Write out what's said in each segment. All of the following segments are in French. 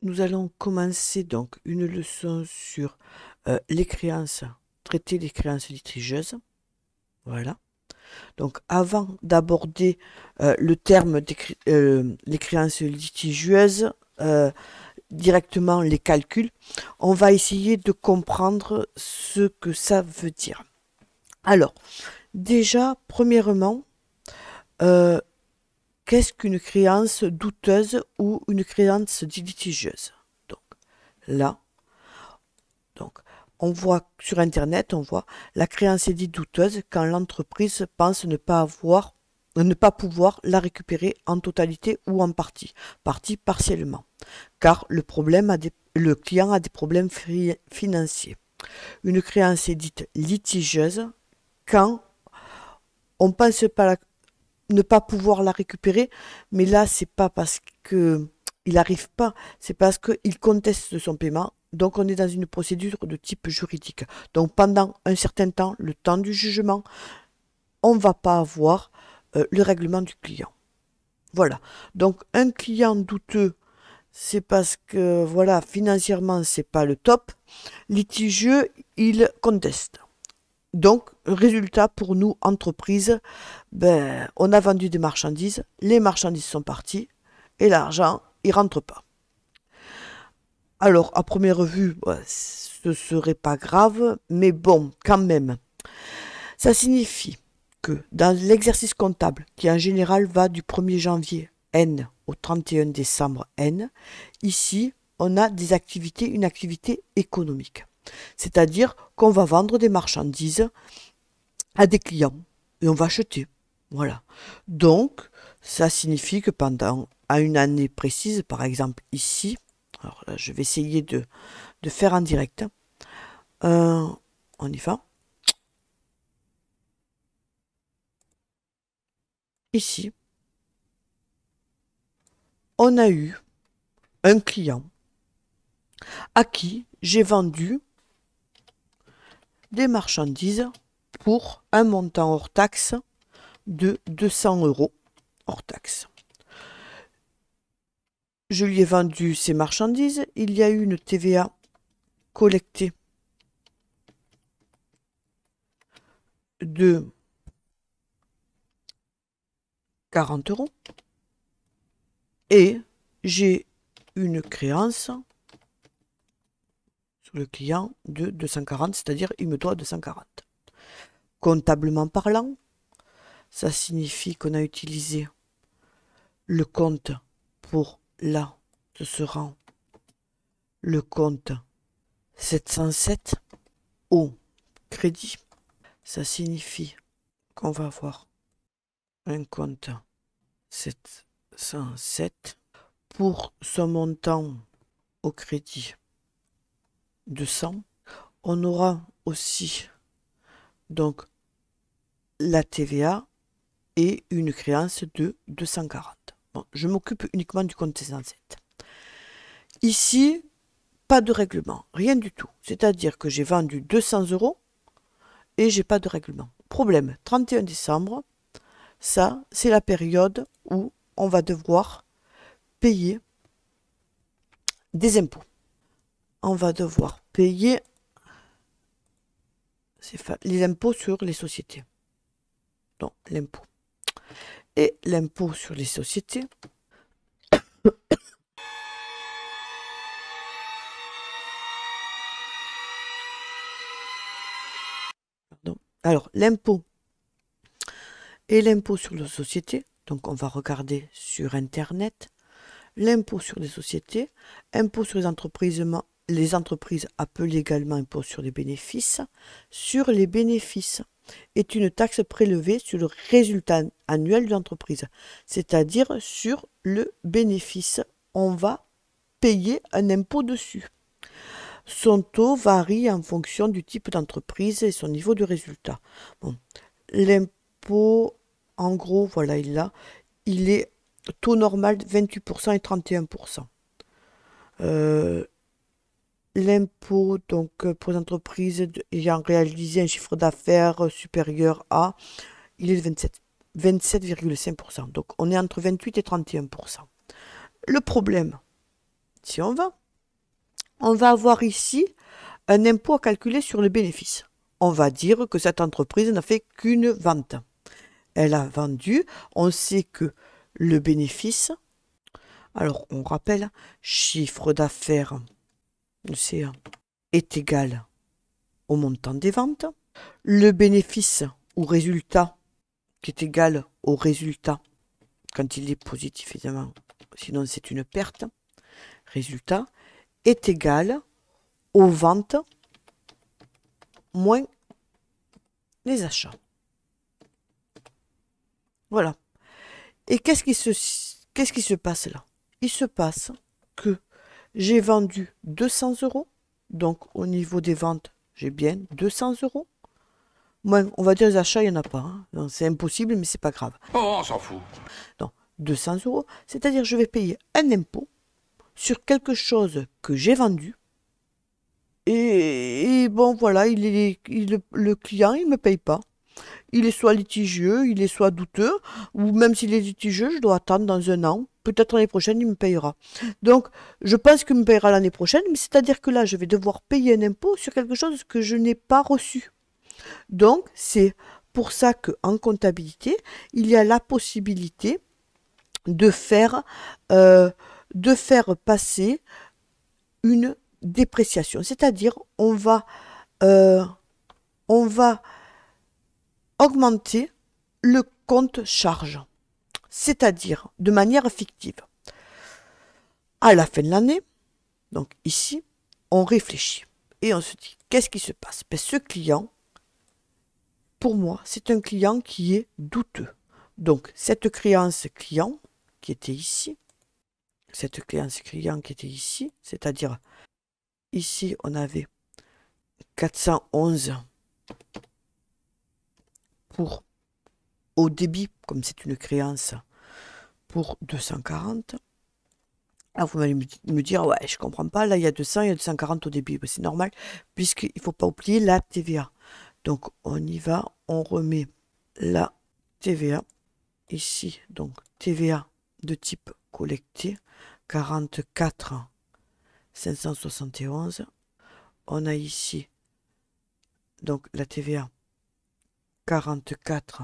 Nous allons commencer donc une leçon sur les créances, traiter les créances litigieuses. Voilà. Donc avant d'aborder le terme les créances litigieuses, directement les calculs, on va essayer de comprendre ce que ça veut dire. Alors, déjà, premièrement, euh, qu'est-ce qu'une créance douteuse ou une créance litigieuse? Donc là, donc, on voit sur Internet, on voit la créance est dite douteuse quand l'entreprise pense ne pas pouvoir la récupérer en totalité ou en partie partiellement, car le client a des problèmes financiers. Une créance est dite litigieuse quand on pense pas ne pas pouvoir la récupérer, mais là, c'est pas parce que il n'arrive pas, c'est parce qu'il conteste son paiement. Donc, on est dans une procédure de type juridique. Donc, pendant un certain temps, le temps du jugement, on ne va pas avoir le règlement du client. Voilà. Donc, un client douteux, c'est parce que, voilà, financièrement, c'est pas le top. Litigieux, il conteste. Donc, résultat pour nous, entreprise, ben, on a vendu des marchandises, les marchandises sont parties et l'argent, il rentre pas. Alors, à première vue, ouais, ce serait pas grave, mais bon, quand même. Ça signifie que dans l'exercice comptable, qui en général va du 1er janvier N au 31 décembre N, ici, on a une activité économique. C'est-à-dire qu'on va vendre des marchandises à des clients et on va acheter. Voilà. Donc, ça signifie que à une année précise, par exemple ici, alors là, je vais essayer de faire en direct. On y va. Ici, on a eu un client à qui j'ai vendu des marchandises pour un montant hors taxe de 200 € hors taxe. Je lui ai vendu ces marchandises. Il y a eu une TVA collectée de 40 € et j'ai une créance sur le client de 240, c'est-à-dire il me doit 240. Comptablement parlant, ça signifie qu'on a utilisé le compte pour là, ce sera le compte 707 au crédit. Ça signifie qu'on va avoir un compte 707 pour son montant au crédit de 100. On aura aussi donc la TVA et une créance de 240. Bon, je m'occupe uniquement du compte 707. Ici, pas de règlement, rien du tout. C'est-à-dire que j'ai vendu 200 € et j'ai pas de règlement. Problème, 31 décembre, ça, c'est la période où on va devoir payer des impôts. On va devoir payer les impôts sur les sociétés. Donc, l'impôt. Et l'impôt sur les sociétés, pardon. Alors, l'impôt et l'impôt sur les sociétés, donc on va regarder sur Internet, l'impôt sur les sociétés, impôt sur les entreprises appelées également impôt sur les bénéfices est une taxe prélevée sur le résultat annuel de l'entreprise, c'est-à-dire sur le bénéfice. On va payer un impôt dessus. Son taux varie en fonction du type d'entreprise et son niveau de résultat. Bon, l'impôt, en gros, voilà, il est taux normal de 28% et 31%. L'impôt, donc, pour les entreprises ayant réalisé un chiffre d'affaires supérieur à, il est de 27,5%. Donc, on est entre 28 et 31%. Le problème, si on va avoir ici un impôt à calculer sur le bénéfice. On va dire que cette entreprise n'a fait qu'une vente. Elle a vendu, on sait que le bénéfice, alors on rappelle, chiffre d'affaires est égal au montant des ventes. Le bénéfice ou résultat qui est égal au résultat quand il est positif évidemment, sinon c'est une perte. Résultat est égal aux ventes moins les achats. Voilà. Et qu'est-ce qui se passe là? Il se passe que j'ai vendu 200 euros. Donc, au niveau des ventes, j'ai bien 200 euros. Moins, on va dire les achats, il n'y en a pas. Hein. C'est impossible, mais c'est pas grave. Oh, on s'en fout. Donc, 200 euros. C'est-à-dire, je vais payer un impôt sur quelque chose que j'ai vendu. Et bon, voilà, le client, il ne me paye pas. Il est soit litigieux, il est soit douteux, ou même s'il est litigieux, je dois attendre dans un an. Peut-être l'année prochaine, il me payera. Donc, je pense qu'il me payera l'année prochaine, mais c'est-à-dire que là, je vais devoir payer un impôt sur quelque chose que je n'ai pas reçu. Donc, c'est pour ça qu'en comptabilité, il y a la possibilité de faire passer une dépréciation. C'est-à-dire, on va augmenter le compte charge, c'est-à-dire de manière fictive. À la fin de l'année, donc ici, on réfléchit et on se dit, qu'est-ce qui se passe? Ben, ce client, pour moi, c'est un client qui est douteux. Donc, cette créance client qui était ici, c'est-à-dire ici, on avait 411 pour au débit, comme c'est une créance, pour 240. Alors vous allez me dire, ouais, je comprends pas, là il y a 200, il y a 240 au débit. Ben, c'est normal, puisqu'il ne faut pas oublier la TVA. Donc on y va, on remet la TVA ici, donc TVA de type collecté, 44 571. On a ici donc la TVA 44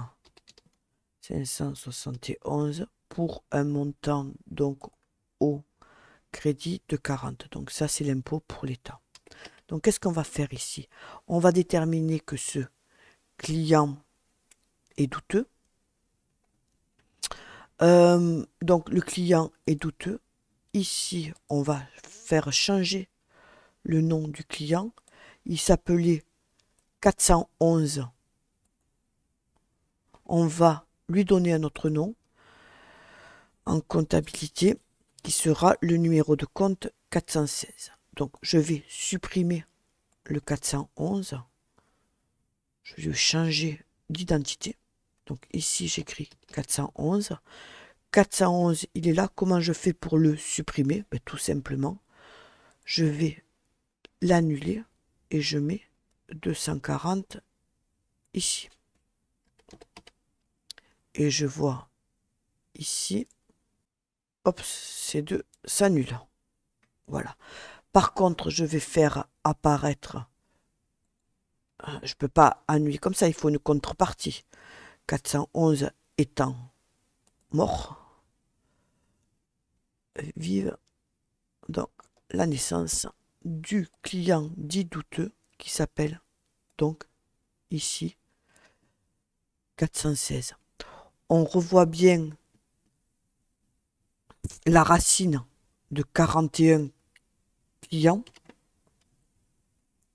571 pour un montant donc au crédit de 40. Donc ça c'est l'impôt pour l'État. Donc qu'est-ce qu'on va faire ici? On va déterminer que ce client est douteux. Donc le client est douteux. Ici on va faire changer le nom du client. Il s'appelait 411. On va lui donner un autre nom en comptabilité qui sera le numéro de compte 416. Donc je vais supprimer le 411. Je vais changer d'identité. Donc ici j'écris 411. 411, il est là. Comment je fais pour le supprimer? Ben, tout simplement, je vais l'annuler et je mets 240 ici. Et je vois ici, hop, ces deux s'annulent. Voilà. Par contre, je vais faire apparaître, je ne peux pas annuler comme ça, il faut une contrepartie. 411 étant mort, vive donc la naissance du client dit douteux qui s'appelle donc ici 416. On revoit bien la racine de 41 clients,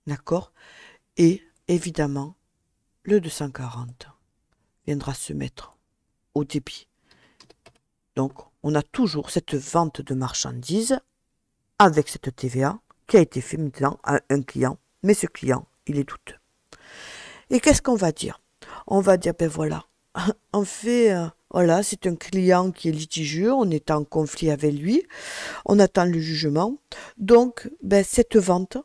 d'accord, et évidemment le 240 viendra se mettre au débit. Donc on a toujours cette vente de marchandises avec cette TVA qui a été fait maintenant à un client, mais ce client il est douteux. Et qu'est-ce qu'on va dire? On va dire, ben voilà, en fait, voilà, c'est un client qui est litigieux, on est en conflit avec lui, on attend le jugement. Donc, ben, cette vente,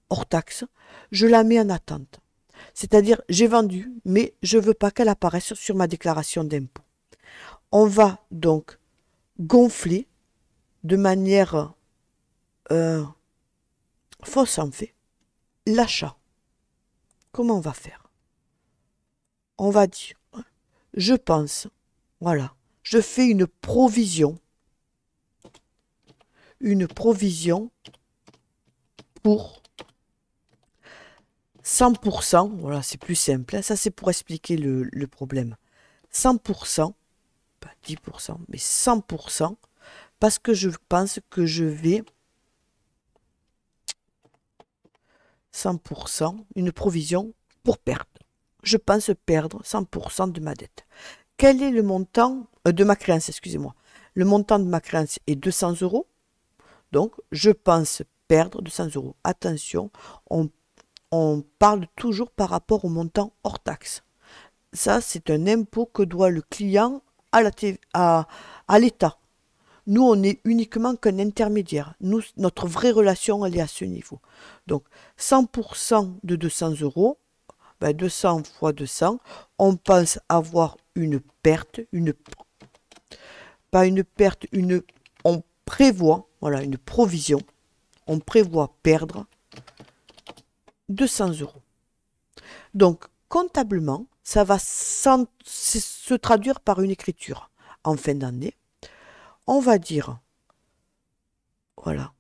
hors taxe, je la mets en attente. C'est-à-dire, j'ai vendu, mais je ne veux pas qu'elle apparaisse sur ma déclaration d'impôt. On va donc gonfler de manière fausse en fait. L'achat. Comment on va faire? On va dire, je pense, voilà, je fais une provision pour 100%, voilà, c'est plus simple, hein, ça c'est pour expliquer le problème. 100%, pas 10%, mais 100%, parce que je pense que je vais 100%, une provision pour perdre. Je pense perdre 100% de ma dette. Quel est le montant de ma créance, excusez-moi. Le montant de ma créance est 200 euros. Donc, je pense perdre 200 euros. Attention, on parle toujours par rapport au montant hors taxe. Ça, c'est un impôt que doit le client à l'État. Nous, on est uniquement qu'un intermédiaire. Nous, notre vraie relation, elle est à ce niveau. Donc, 100% de 200 euros, 200 fois 200, on pense avoir une perte, pas une perte, on prévoit, voilà, une provision, on prévoit perdre 200 euros. Donc, comptablement, ça va se traduire par une écriture. En fin d'année, on va dire, voilà,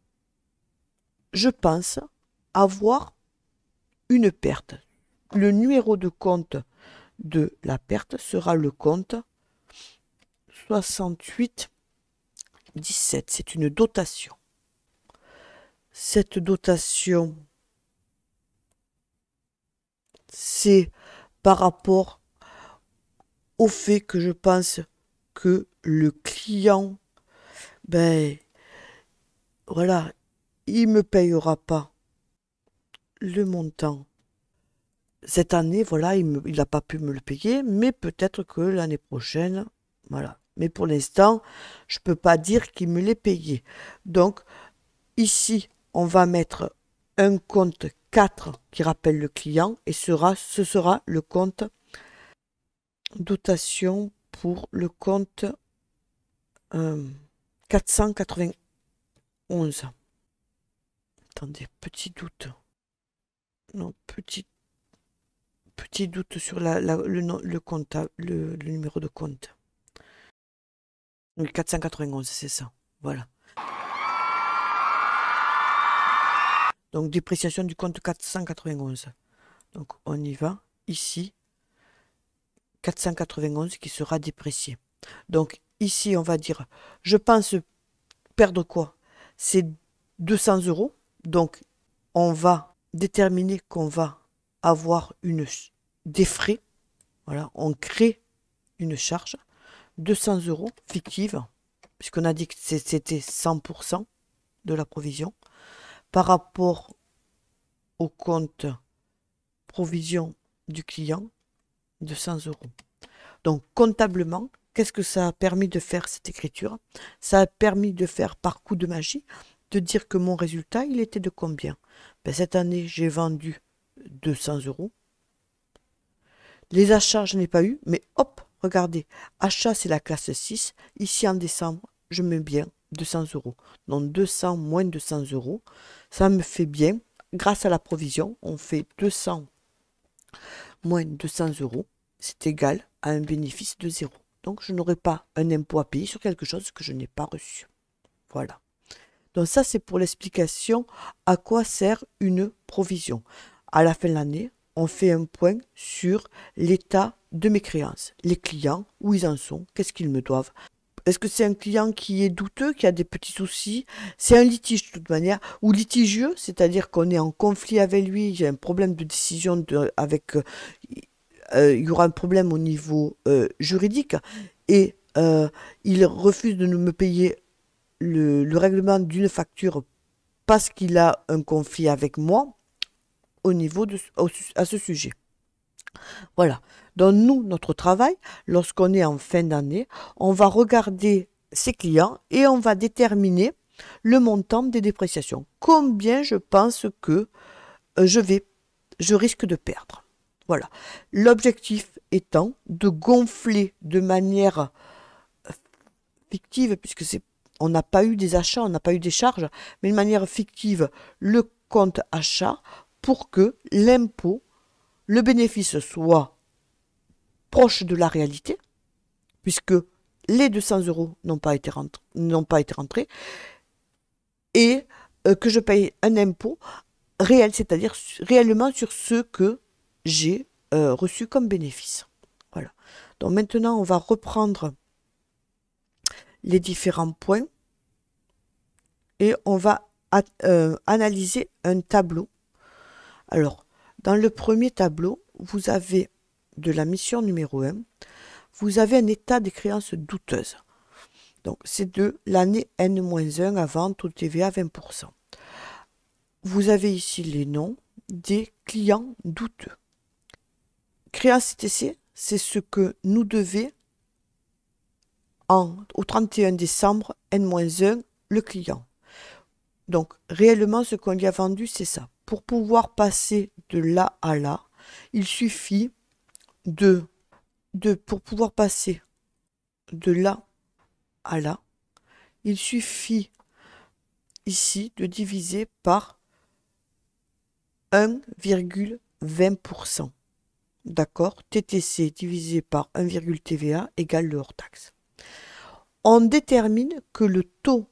je pense avoir une perte. Le numéro de compte de la perte sera le compte 68 17. C'est une dotation. Cette dotation, c'est par rapport au fait que je pense que le client, voilà, il ne me payera pas le montant. Cette année, voilà, il n'a pas pu me le payer, mais peut-être que l'année prochaine, voilà. Mais pour l'instant, je ne peux pas dire qu'il me l'ait payé. Donc, ici, on va mettre un compte 4 qui rappelle le client et ce sera le compte dotation pour le compte 491. Attendez, petit doute. Non, petit doute sur le comptable, le numéro de compte. Le 491, c'est ça. Voilà. Donc, dépréciation du compte 491. Donc, on y va. Ici, 491 qui sera déprécié. Donc, ici, on va dire, je pense perdre quoi? C'est 200 euros. Donc, on va déterminer qu'on va avoir des frais. Voilà, on crée une charge. 200 euros fictive, puisqu'on a dit que c'était 100% de la provision, par rapport au compte provision du client, 200 euros. Donc, comptablement, qu'est-ce que ça a permis de faire cette écriture? Ça a permis de faire par coup de magie, de dire que mon résultat, il était de combien? Cette année, j'ai vendu 200 euros. Les achats, je n'ai pas eu, mais hop, regardez, achat, c'est la classe 6. Ici, en décembre, je mets bien 200 euros. Donc, 200 moins 200 euros, ça me fait bien. Grâce à la provision, on fait 200 moins 200 euros. C'est égal à un bénéfice de 0. Donc, je n'aurai pas un impôt à payer sur quelque chose que je n'ai pas reçu. Voilà. Donc, ça, c'est pour l'explication à quoi sert une provision. À la fin de l'année, on fait un point sur l'état de mes créances. Les clients, où ils en sont, qu'est-ce qu'ils me doivent. Est-ce que c'est un client qui est douteux, qui a des petits soucis? C'est un litige de toute manière, ou litigieux, c'est-à-dire qu'on est en conflit avec lui, il y a un problème de décision il y aura un problème au niveau juridique, et il refuse de me payer le règlement d'une facture parce qu'il a un conflit avec moi au niveau à ce sujet. Voilà. Donc nous, notre travail, lorsqu'on est en fin d'année, on va regarder ses clients et on va déterminer le montant des dépréciations. Combien je pense que je risque de perdre. Voilà. L'objectif étant de gonfler de manière fictive, puisque on n'a pas eu des achats, on n'a pas eu des charges, mais de manière fictive, le compte achat pour que l'impôt, le bénéfice soit proche de la réalité, puisque les 200 euros n'ont pas été rentrés, et que je paye un impôt réel, c'est-à-dire réellement sur ce que j'ai reçu comme bénéfice. Voilà. Donc maintenant, on va reprendre les différents points et on va analyser un tableau. Alors, dans le premier tableau, vous avez de la mission numéro 1, vous avez un état des créances douteuses. Donc, c'est de l'année N-1 avant taux de TVA 20%. Vous avez ici les noms des clients douteux. Créance TTC, c'est ce que nous devait au 31 décembre N-1 le client. Donc, réellement, ce qu'on lui a vendu, c'est ça. Pour pouvoir passer de là à là, il suffit pour pouvoir passer de là à là, il suffit ici de diviser par 1,20%. D'accord? TTC divisé par 1, TVA égale le hors-taxe. On détermine que le taux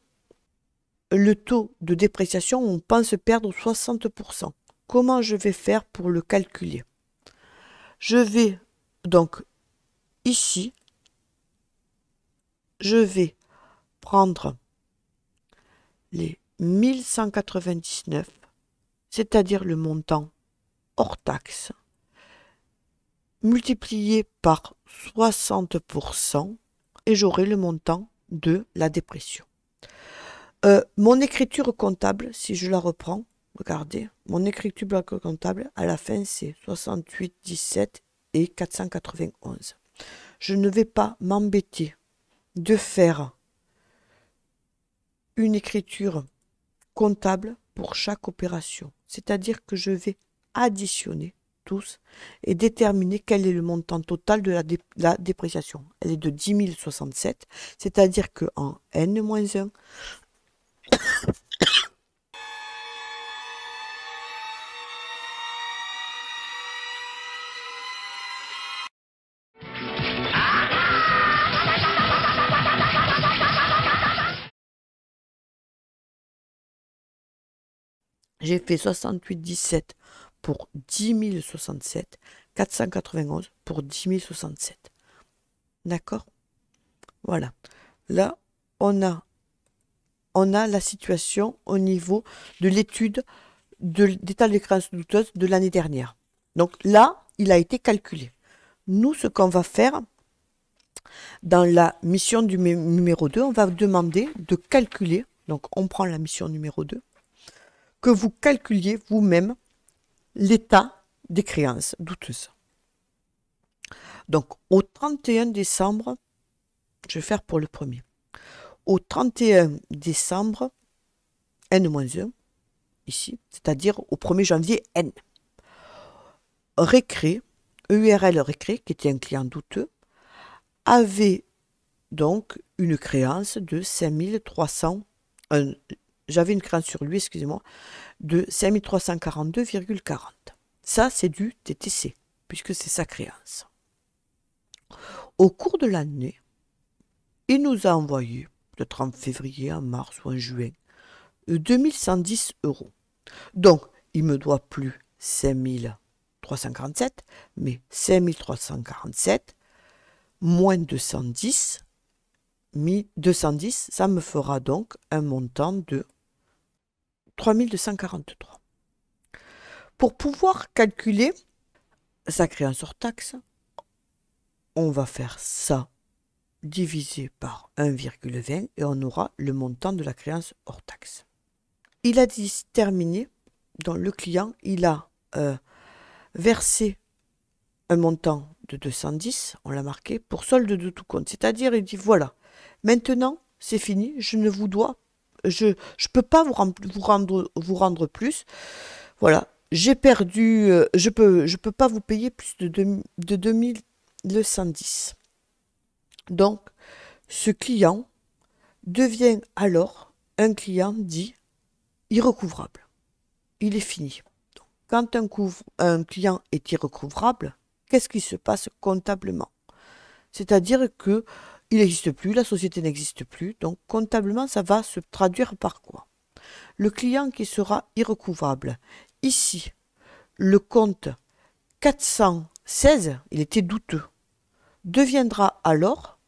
de dépréciation, on pense perdre 60%. Comment je vais faire pour le calculer? Je vais donc ici, je vais prendre les 1199, c'est-à-dire le montant hors taxe, multiplié par 60%, et j'aurai le montant de la dépression. Mon écriture comptable, si je la reprends, regardez, mon écriture comptable, à la fin, c'est 68, 17 et 491. Je ne vais pas m'embêter de faire une écriture comptable pour chaque opération. C'est-à-dire que je vais additionner tous et déterminer quel est le montant total de la dépréciation. Elle est de 10 067, c'est-à-dire qu'en N-1, j'ai fait 68,17 pour 10 067, 491 pour 10 067. D'accord? Voilà. Là, on a la situation au niveau de l'étude d'état des créances douteuses de l'année dernière. Donc là, il a été calculé. Nous, ce qu'on va faire, dans la mission du numéro 2, on va demander de calculer, donc on prend la mission numéro 2, que vous calculiez vous-même l'état des créances douteuses. Donc, au 31 décembre, je vais faire pour le premier. Au 31 décembre, N-1, ici, c'est-à-dire au 1er janvier, N. Récré, EURL Récré, qui était un client douteux, avait donc une créance de 5300, j'avais une créance sur lui, excusez-moi, de 5342,40. Ça, c'est du TTC, puisque c'est sa créance. Au cours de l'année, il nous a envoyé, peut-être en février, en mars ou en juin, 2110 euros. Donc, il ne me doit plus 5347, mais 5347 moins 210, ça me fera donc un montant de 3243. Pour pouvoir calculer sa créance hors taxe, on va faire ça divisé par 1,20 et on aura le montant de la créance hors taxe. Il a terminé, dans le client, il a versé un montant de 210, on l'a marqué, pour solde de tout compte. C'est-à-dire, il dit, voilà, maintenant, c'est fini, je ne vous dois, je peux pas vous rendre plus. Voilà, j'ai perdu, je peux pas vous payer plus de 2110. Donc, ce client devient alors un client dit irrecouvrable. Il est fini. Donc, quand un client est irrecouvrable, qu'est-ce qui se passe comptablement? C'est-à-dire que il n'existe plus, la société n'existe plus, donc comptablement, ça va se traduire par quoi? Le client qui sera irrecouvrable. Ici, le compte 416, il était douteux, deviendra alors,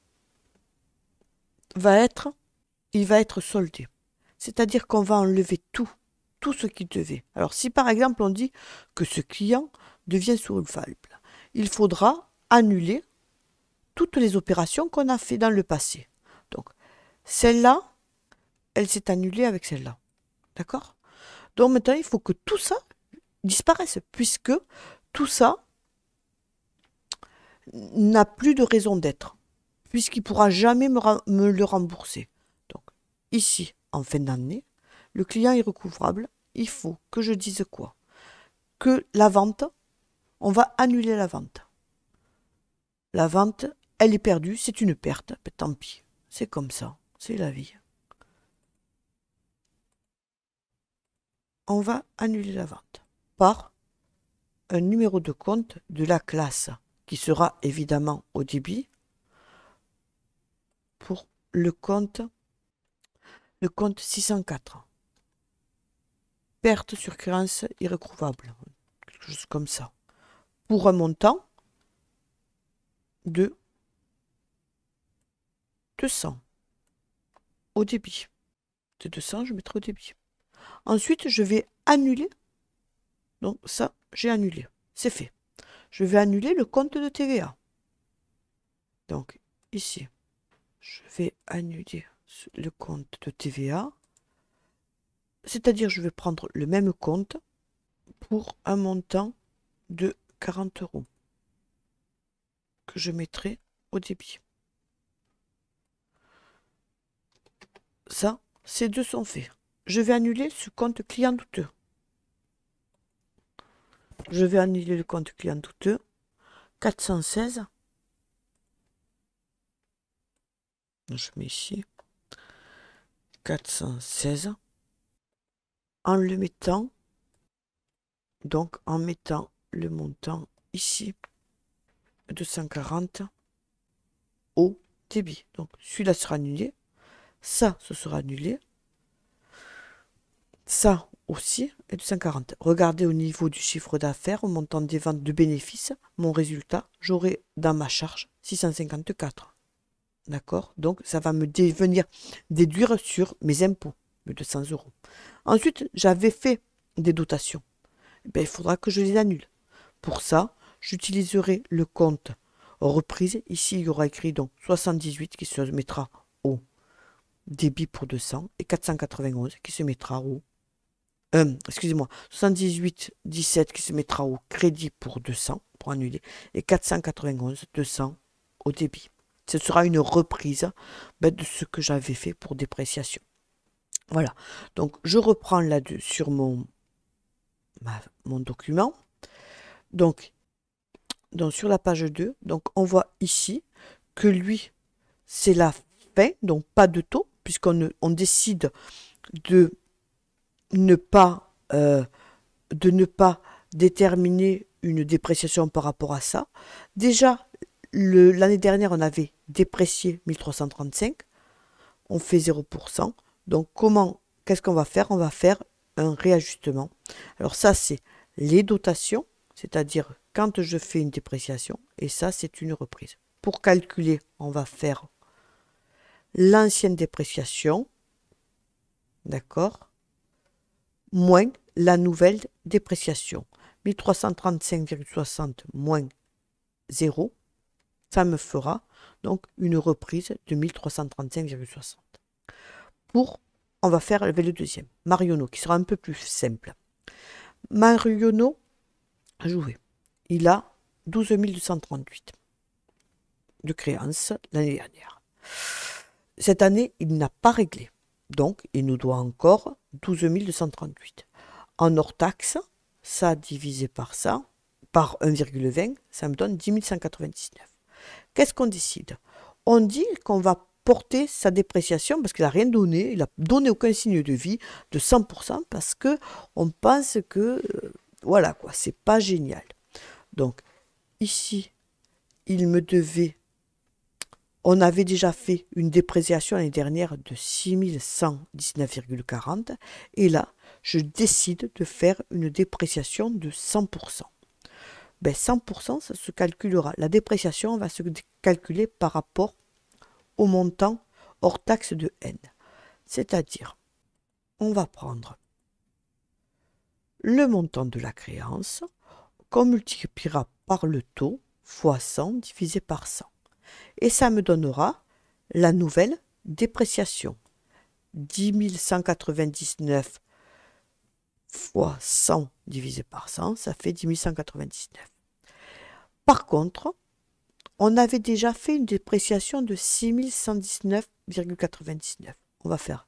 il va être soldé. C'est-à-dire qu'on va enlever tout ce qu'il devait. Alors si par exemple on dit que ce client devient solvable, il faudra annuler toutes les opérations qu'on a fait dans le passé. Donc celle-là, elle s'est annulée avec celle-là. D'accord? Donc maintenant, il faut que tout ça disparaisse, puisque tout ça n'a plus de raison d'être, puisqu'il ne pourra jamais me le rembourser. Donc ici, en fin d'année, le client irrecouvrable, il faut que je dise quoi? Que la vente, on va annuler la vente. La vente, elle est perdue, c'est une perte, ben, tant pis, c'est comme ça, c'est la vie. On va annuler la vente par un numéro de compte de la classe qui sera évidemment au débit pour le compte 604. Perte sur créance irrecouvrable, quelque chose comme ça. Pour un montant de 200 au débit. De 200, je mettrai au débit. Ensuite, je vais annuler. Donc ça, j'ai annulé. C'est fait. Je vais annuler le compte de TVA. Donc ici, je vais annuler le compte de TVA. C'est-à-dire, je vais prendre le même compte pour un montant de 40 € que je mettrai au débit. Ça, ces deux sont faits. Je vais annuler ce compte client douteux. Je vais annuler le compte client douteux. 416. Je mets ici. 416. En le mettant, donc en mettant le montant ici, 240 au débit. Donc celui-là sera annulé. Ça, ce sera annulé. Ça aussi est 240. Regardez au niveau du chiffre d'affaires, au montant des ventes de bénéfices, mon résultat, j'aurai dans ma charge 654. D'accord? Donc ça va me venir déduire sur mes impôts, mes 200 €. Ensuite, j'avais fait des dotations. Ben, il faudra que je les annule. Pour ça, j'utiliserai le compte reprise. Ici, il y aura écrit donc 78 qui se mettra au débit pour 200 et 491 qui se mettra au excusez-moi, 78 17 qui se mettra au crédit pour 200 pour annuler et 491 200 au débit. Ce sera une reprise de ce que j'avais fait pour dépréciation. Voilà, donc je reprends là-dessus sur mon document. Donc sur la page 2, donc on voit ici que lui, c'est la fin, donc pas de taux, puisqu'on décide de ne pas déterminer une dépréciation par rapport à ça. Déjà, l'année dernière, on avait déprécié 1335, on fait 0%. Donc, qu'est-ce qu'on va faire? On va faire un réajustement. Alors ça, c'est les dotations, c'est-à-dire quand je fais une dépréciation, et ça, c'est une reprise. Pour calculer, on va faire l'ancienne dépréciation, d'accord, moins la nouvelle dépréciation. 1335,60 moins 0, ça me fera donc une reprise de 1335,60. On va faire avec le deuxième, Marionneau, qui sera un peu plus simple. Marionneau, joué, il a 12 238 de créances l'année dernière. Cette année, il n'a pas réglé. Donc, il nous doit encore 12 238. En hors taxe, ça divisé par ça, par 1,20, ça me donne 10 199. Qu'est-ce qu'on décide? On dit qu'on va reporter sa dépréciation parce qu'il n'a rien donné, il n'a donné aucun signe de vie de 100% parce que on pense que, voilà quoi, c'est pas génial. Donc, ici, il me devait, on avait déjà fait une dépréciation l'année dernière de 6119,40 et là, je décide de faire une dépréciation de 100%. Ben 100%, ça se calculera. La dépréciation va se calculer par rapport au montant hors taxe de N. C'est-à-dire, on va prendre le montant de la créance qu'on multipliera par le taux fois 100 divisé par 100. Et ça me donnera la nouvelle dépréciation. 10 199 fois 100 divisé par 100, ça fait 10 199. Par contre, on avait déjà fait une dépréciation de 6119,99. On va faire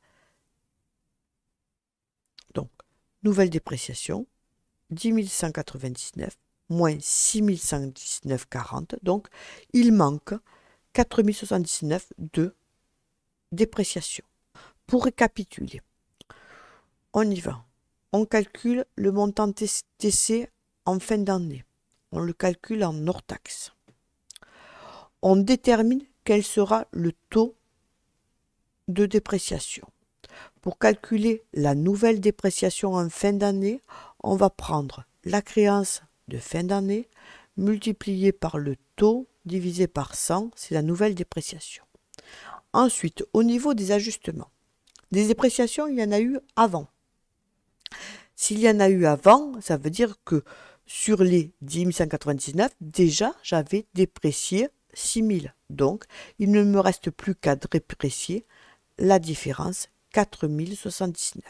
donc nouvelle dépréciation, 10 199 moins 6119,40. Donc, il manque 4079 de dépréciation. Pour récapituler, on y va. On calcule le montant TC en fin d'année. On le calcule en hors taxe. On détermine quel sera le taux de dépréciation. Pour calculer la nouvelle dépréciation en fin d'année, on va prendre la créance de fin d'année multipliée par le taux divisé par 100, c'est la nouvelle dépréciation. Ensuite, au niveau des ajustements, des dépréciations, il y en a eu avant. S'il y en a eu avant, ça veut dire que sur les 10 199, déjà, j'avais déprécié 6000. Donc, il ne me reste plus qu'à déprécier la différence, 4079.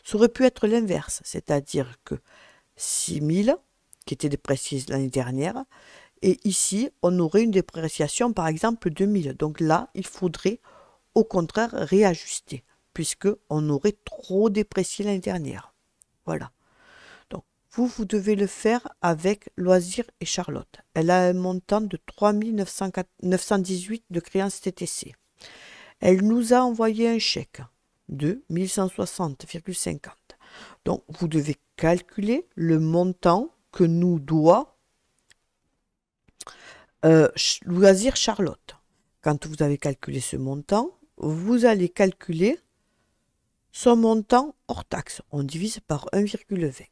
Ça aurait pu être l'inverse, c'est-à-dire que 6000, qui était déprécié l'année dernière, et ici, on aurait une dépréciation, par exemple, de 1000. Donc là, il faudrait, au contraire, réajuster, puisqu'on aurait trop déprécié l'année dernière. Voilà. Donc, vous devez le faire avec Loisirs et Charlotte. Elle a un montant de 3918 de créances TTC. Elle nous a envoyé un chèque de 1160,50. Donc, vous devez calculer le montant que nous doit Loisirs Charlotte. Quand vous avez calculé ce montant, vous allez calculer son montant hors taxe. On divise par 1,20.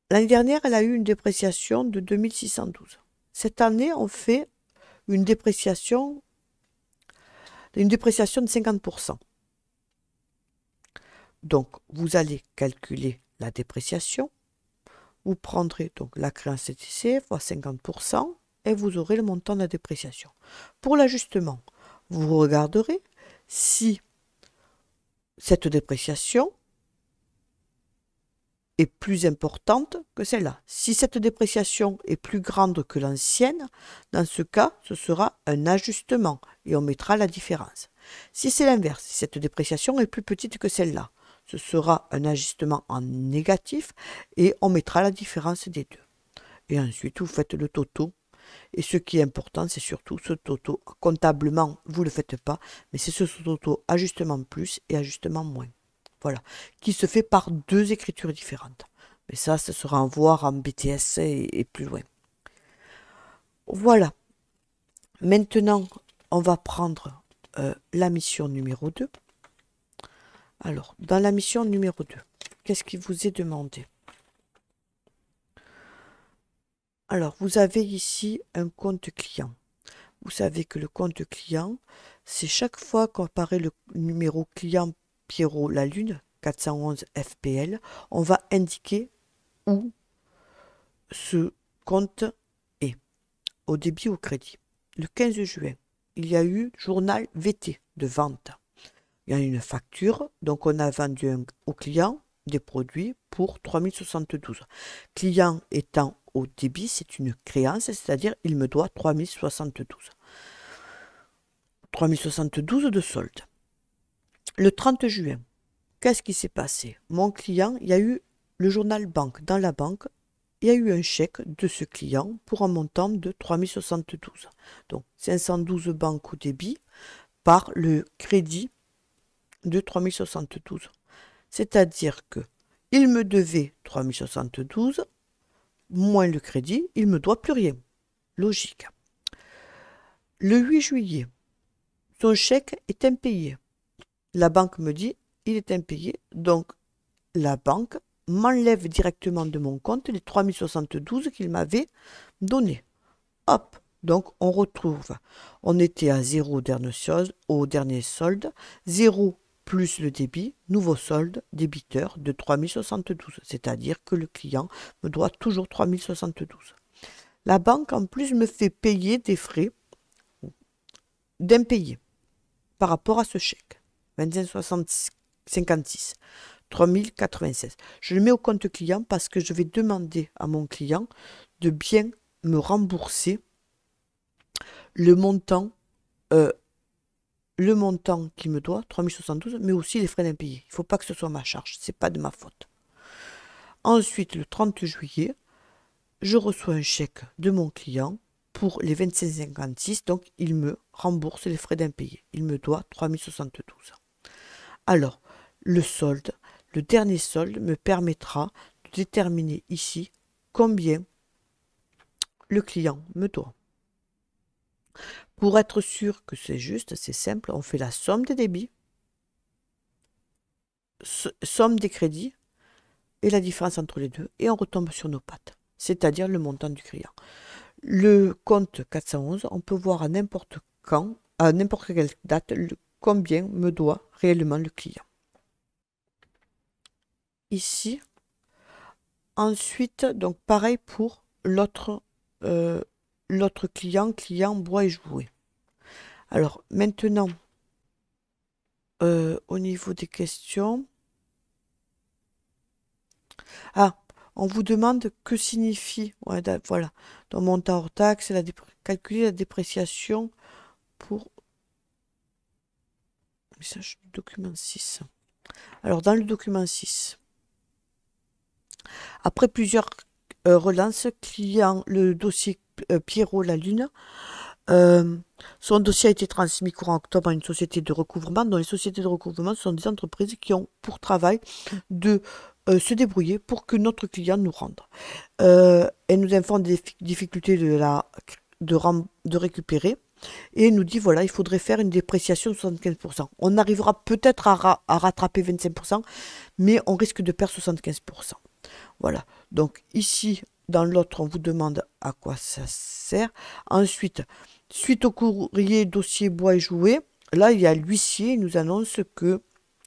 L'année dernière, elle a eu une dépréciation de 2612. Cette année, on fait une dépréciation de 50%. Donc, vous allez calculer la dépréciation. Vous prendrez donc la créance TTC fois 50% et vous aurez le montant de la dépréciation. Pour l'ajustement, vous regarderez si cette dépréciation est plus importante que celle-là. Si cette dépréciation est plus grande que l'ancienne, dans ce cas, ce sera un ajustement et on mettra la différence. Si c'est l'inverse, si cette dépréciation est plus petite que celle-là, ce sera un ajustement en négatif et on mettra la différence des deux. Et ensuite, vous faites le toto. Et ce qui est important, c'est surtout ce toto. Comptablement, vous ne le faites pas, mais c'est ce toto ajustement plus et ajustement moins. Voilà, qui se fait par deux écritures différentes. Mais ça, ce sera à voir en BTS et plus loin. Voilà. Maintenant, on va prendre la mission numéro 2. Alors, dans la mission numéro 2, qu'est-ce qui vous est demandé? Alors, vous avez ici un compte client. Vous savez que le compte client, c'est chaque fois qu'apparaît le numéro client Pierrot la Lune, 411 FPL, on va indiquer où ce compte est, au débit ou au crédit. Le 15 juin, il y a eu journal VT de vente. Il y a une facture, donc on a vendu au client des produits pour 3072. Client étant au débit, c'est une créance, c'est-à-dire il me doit 3072. 3072 de solde. Le 30 juin, qu'est-ce qui s'est passé? Mon client, il y a eu le journal banque. Dans la banque, il y a eu un chèque de ce client pour un montant de 3072. Donc 512 banques au débit par le crédit de 3072. C'est-à-dire que il me devait 3072, moins le crédit, il ne me doit plus rien. Logique. Le 8 juillet, son chèque est impayé. La banque me dit, il est impayé, donc la banque m'enlève directement de mon compte les 3072 qu'il m'avait donnés. Hop, donc on retrouve, on était à 0 au dernier solde, 0 plus le débit, nouveau solde débiteur de 3072, c'est-à-dire que le client me doit toujours 3072. La banque en plus me fait payer des frais d'impayé par rapport à ce chèque, 25,56, 3096. Je le mets au compte client parce que je vais demander à mon client de bien me rembourser le montant qu'il me doit, 3072, mais aussi les frais d'impayé. Il ne faut pas que ce soit ma charge, ce n'est pas de ma faute. Ensuite, le 30 juillet, je reçois un chèque de mon client pour les 25,56, donc il me rembourse les frais d'impayé. Il me doit 3072. Alors, le solde, le dernier solde me permettra de déterminer ici combien le client me doit. Pour être sûr que c'est juste, c'est simple, on fait la somme des débits, somme des crédits et la différence entre les deux, et on retombe sur nos pattes, c'est-à-dire le montant du client. Le compte 411, on peut voir à n'importe quand, à n'importe quelle date, combien me doit réellement le client. Ici, ensuite, donc pareil pour l'autre client bois et jouets. Alors maintenant, au niveau des questions, on vous demande que signifie, voilà, dans montant hors taxe, calculer la dépréciation pour message du document 6. Alors dans le document 6, après plusieurs relances, client, le dossier Pierrot La Lune, son dossier a été transmis courant octobre à une société de recouvrement, dont les sociétés de recouvrement sont des entreprises qui ont pour travail de se débrouiller pour que notre client nous rende. Elle nous informe des difficultés de récupérer et nous dit voilà, il faudrait faire une dépréciation de 75%. On arrivera peut-être à rattraper 25%, mais on risque de perdre 75%. Voilà, donc ici, dans l'autre, on vous demande à quoi ça sert. Ensuite, suite au courrier dossier bois et jouets, là, il y a l'huissier, il nous annonce que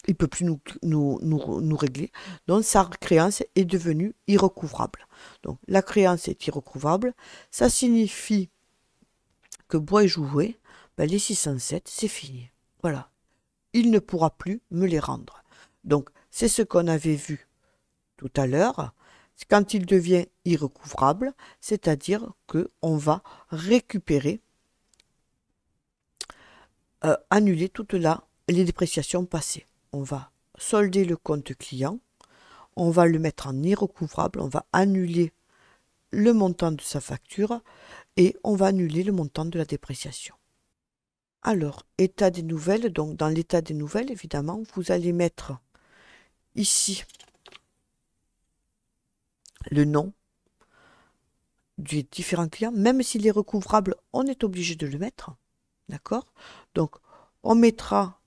il ne peut plus nous régler. Donc, sa créance est devenue irrecouvrable. Donc, la créance est irrecouvrable. Ça signifie que bois et jouets, les 607, c'est fini. Voilà. Il ne pourra plus me les rendre. Donc, c'est ce qu'on avait vu tout à l'heure. Quand il devient irrecouvrable, c'est-à-dire qu'on va récupérer, annuler toutes les dépréciations passées. On va solder le compte client, on va le mettre en irrecouvrable, on va annuler le montant de sa facture et on va annuler le montant de la dépréciation. Alors, état des nouvelles, donc dans l'état des nouvelles, évidemment, vous allez mettre ici le nom des différents clients, même s'il est recouvrable, on est obligé de le mettre, d'accord? Donc, on mettra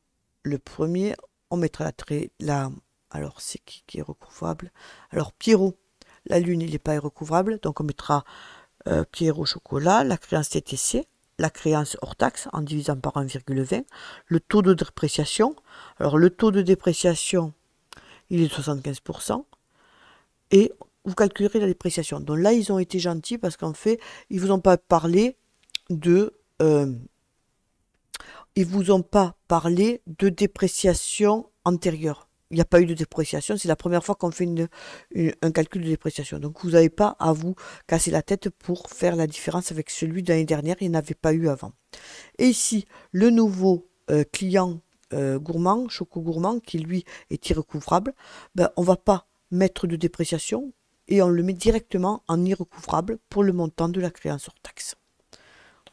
le premier, on mettra alors c'est qui est recouvrable? Alors, Pierrot, la lune, il n'est pas recouvrable, donc on mettra Pierrot chocolat, la créance TTC, la créance hors taxe en divisant par 1,20, le taux de dépréciation. Alors, le taux de dépréciation, il est de 75%, et vous calculerez la dépréciation. Donc là, ils ont été gentils parce qu'en fait, ils vous ont pas parlé de dépréciation antérieure. Il n'y a pas eu de dépréciation, c'est la première fois qu'on fait un calcul de dépréciation. Donc vous n'avez pas à vous casser la tête pour faire la différence avec celui de l'année dernière, il n'avait pas eu avant. Et ici, le nouveau client gourmand, Choco Gourmand, qui lui est irrecouvrable, on ne va pas mettre de dépréciation et on le met directement en irrecouvrable pour le montant de la créance hors taxe.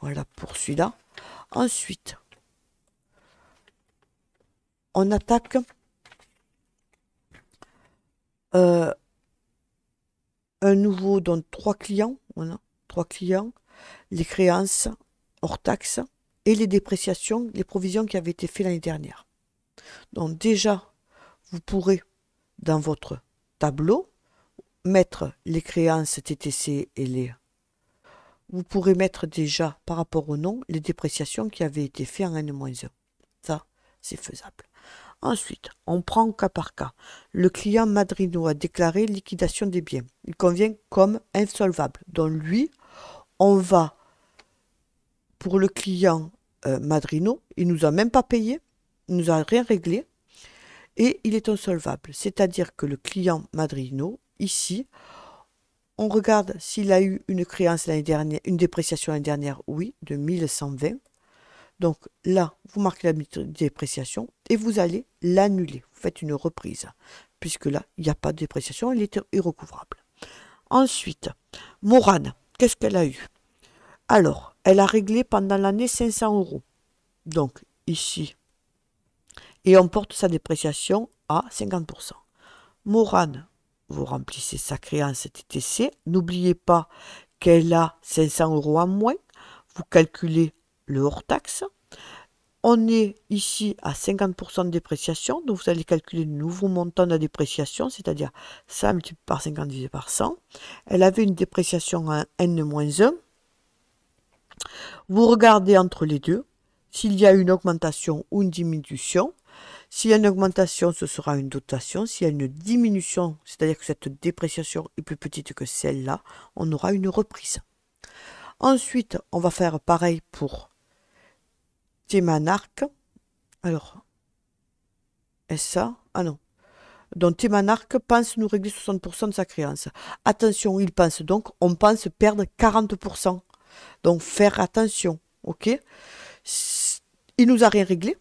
Voilà pour celui-là. Ensuite, on attaque un nouveau, donc 3 clients. Voilà, 3 clients, les créances hors taxe et les dépréciations, les provisions qui avaient été faites l'année dernière. Donc déjà, vous pourrez, dans votre tableau, mettre les créances TTC et les... Vous pourrez mettre déjà, par rapport au nom, les dépréciations qui avaient été faites en N-1. Ça, c'est faisable. Ensuite, on prend cas par cas. Le client Madrino a déclaré liquidation des biens. Il convient comme insolvable. Donc lui, on va, pour le client Madrino, il ne nous a même pas payé, il ne nous a rien réglé, et il est insolvable. C'est-à-dire que le client Madrino, ici, on regarde s'il a eu une créance l'année dernière, une dépréciation l'année dernière, oui, de 1120. Donc là, vous marquez la dépréciation et vous allez l'annuler. Vous faites une reprise, puisque là, il n'y a pas de dépréciation, elle est irrecouvrable. Ensuite, Morane, qu'est-ce qu'elle a eu? Alors, elle a réglé pendant l'année 500 €. Donc, ici, et on porte sa dépréciation à 50%. Morane, vous remplissez sa créance TTC. N'oubliez pas qu'elle a 500 € en moins. Vous calculez le hors-taxe. On est ici à 50% de dépréciation, donc vous allez calculer le nouveau montant de la dépréciation, c'est-à-dire ça multiplié par 50 divisé par 100. Elle avait une dépréciation à N-1. Vous regardez entre les deux s'il y a une augmentation ou une diminution. S'il y a une augmentation, ce sera une dotation. S'il y a une diminution, c'est-à-dire que cette dépréciation est plus petite que celle-là, on aura une reprise. Ensuite, on va faire pareil pour Thémanarque. Alors, est-ce ça? Ah non. Donc Thémanarque pense nous régler 60% de sa créance. Attention, il pense donc, on pense perdre 40%. Donc faire attention, ok? Il nous a rien réglé.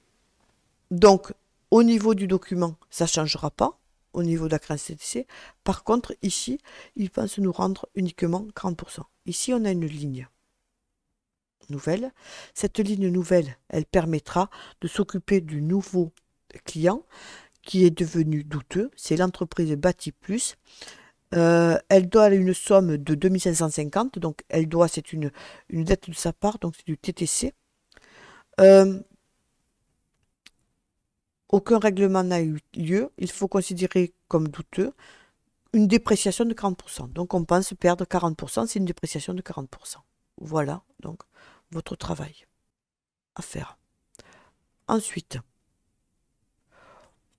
Donc, au niveau du document, ça ne changera pas, au niveau de la créance TTC. Par contre, ici, il pense nous rendre uniquement 40%. Ici, on a une ligne nouvelle. Cette ligne nouvelle, elle permettra de s'occuper du nouveau client qui est devenu douteux. C'est l'entreprise Bâti Plus. Elle doit une somme de 2550, donc elle doit, c'est une dette de sa part, donc c'est du TTC. Aucun règlement n'a eu lieu, il faut considérer comme douteux une dépréciation de 40%. Donc on pense perdre 40%, c'est une dépréciation de 40%. Voilà donc votre travail à faire. Ensuite,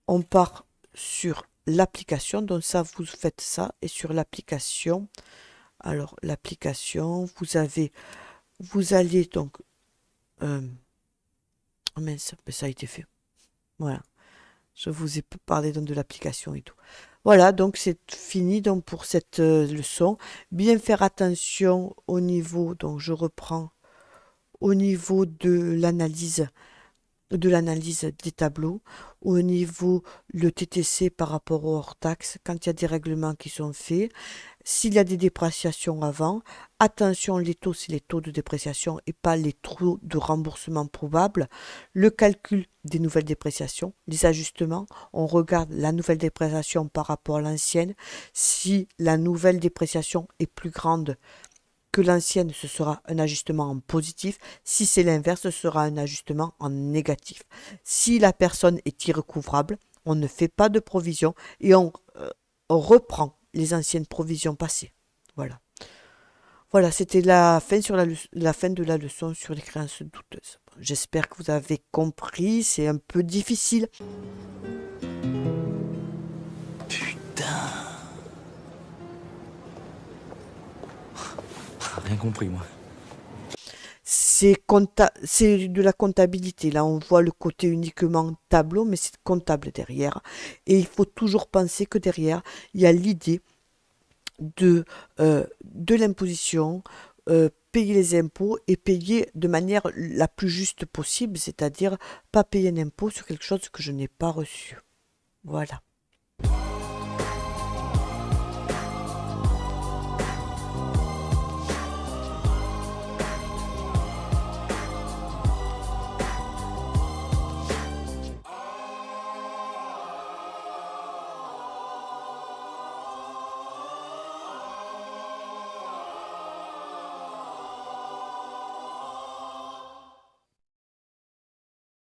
on part sur l'application, donc ça vous faites ça, et sur l'application, alors l'application, vous allez donc, oh mince, ça a été fait, voilà, je vous ai parlé donc de l'application et tout. Voilà, donc c'est fini donc pour cette leçon. Bien faire attention au niveau, donc je reprends, au niveau de l'analyse des tableaux, au niveau le TTC par rapport au hors-taxe, quand il y a des règlements qui sont faits, s'il y a des dépréciations avant, attention, les taux, c'est les taux de dépréciation et pas les taux de remboursement probable, le calcul des nouvelles dépréciations, les ajustements, on regarde la nouvelle dépréciation par rapport à l'ancienne, si la nouvelle dépréciation est plus grande que l'ancienne, ce sera un ajustement en positif. Si c'est l'inverse, ce sera un ajustement en négatif. Si la personne est irrecouvrable, on ne fait pas de provision et on reprend les anciennes provisions passées. Voilà. Voilà, c'était la fin de la leçon sur les créances douteuses. J'espère que vous avez compris, c'est un peu difficile. Putain. Rien compris, moi. C'est de la comptabilité. Là, on voit le côté uniquement tableau, mais c'est comptable derrière. Et il faut toujours penser que derrière, il y a l'idée de l'imposition, payer les impôts et payer de manière la plus juste possible, c'est-à-dire pas payer un impôt sur quelque chose que je n'ai pas reçu. Voilà.